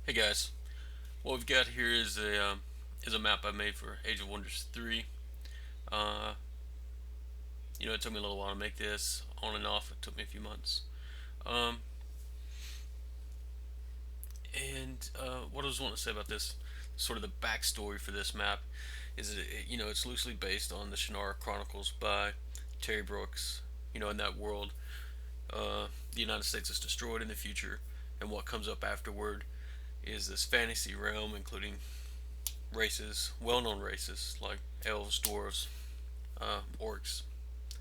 Hey guys, what we've got here is a map I made for Age of Wonders 3. Uh, it took me a little while to make this, on and off. It took me a few months. Um, and what I was wanting to say about this, sort of the backstory for this map, is that it's loosely based on the Shannara Chronicles by Terry Brooks. In that world, the United States is destroyed in the future, and what comes up afterward is this fantasy realm, including races, well-known races like elves, dwarves, orcs,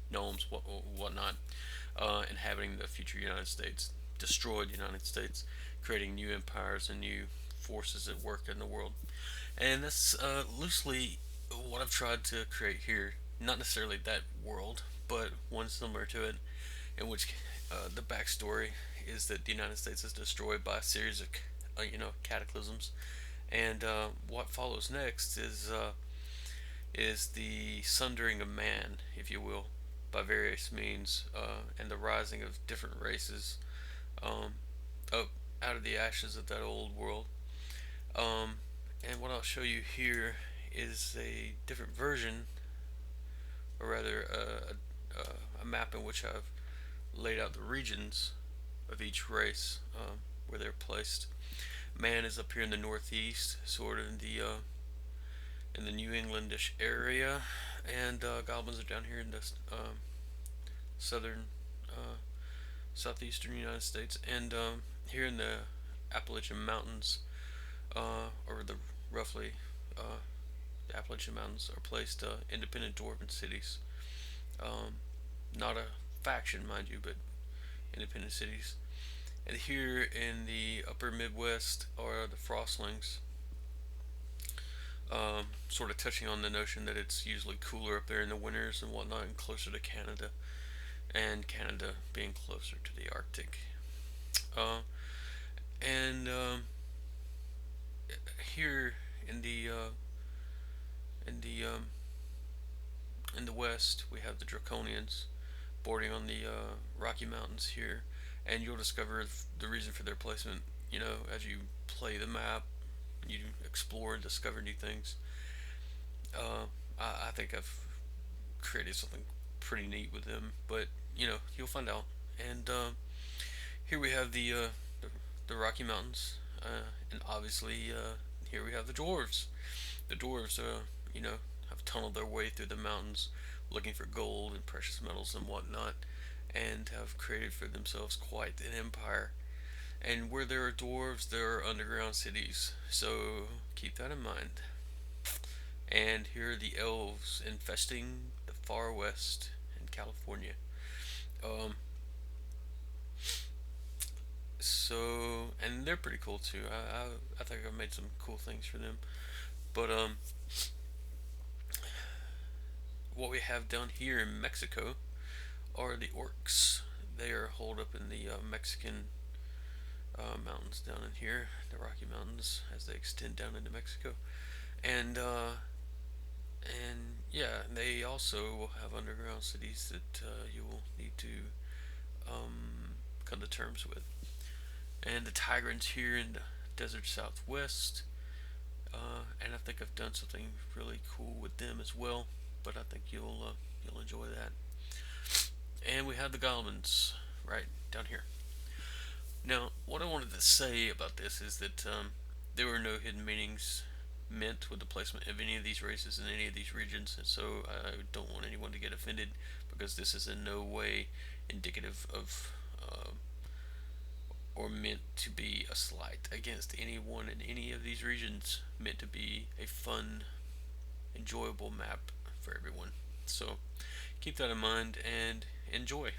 gnomes, whatnot, inhabiting the future United States, destroyed United States, creating new empires and new forces at work in the world. And that's loosely what I've tried to create here. Not necessarily that world, but one similar to it, in which the backstory is that the United States is destroyed by a series of cataclysms, and what follows next is the sundering of man, if you will, by various means, and the rising of different races um, up out of the ashes of that old world. Um, and what I'll show you here is a different version, or rather, a map in which I've laid out the regions of each race, where they're placed. Man is up here in the northeast, sort of in the New Englandish area, and goblins are down here in the southern, uh, southeastern United States, and here in the Appalachian Mountains, or the roughly uh, the Appalachian Mountains are placed independent dwarven cities. Um, Not a faction, mind you, but independent cities. And here in the upper Midwest are the Frostlings, sort of touching on the notion that it's usually cooler up there in the winters and whatnot, and closer to Canada, and Canada being closer to the Arctic. Uh, and Here in the in the in the west, we have the Draconians bordering on the Rocky Mountains here, and you'll discover the reason for their placement. As you play the map, you explore and discover new things. I think I've created something pretty neat with them, but you'll find out. And here we have the Rocky Mountains, and obviously here we have the dwarves. The dwarves, have tunneled their way through the mountains, looking for gold and precious metals and whatnot, and have created for themselves quite an empire. And where there are dwarves, there are underground cities. So keep that in mind. And here are the elves infesting the far west in California. Um, and they're pretty cool too. I think I've made some cool things for them. But what we have down here in Mexico are the orcs. They are holed up in the Mexican mountains down in here, the Rocky Mountains, as they extend down into Mexico. And yeah, they also will have underground cities that you will need to come to terms with. And the Tigrants here in the desert southwest. And I think I've done something really cool with them as well. But I think you'll enjoy that. And we have the Goblins right down here. Now, what I wanted to say about this is that there were no hidden meanings meant with the placement of any of these races in any of these regions, and so I don't want anyone to get offended because this is in no way indicative of or meant to be a slight against anyone in any of these regions. Meant to be a fun, enjoyable map for everyone. So keep that in mind and enjoy.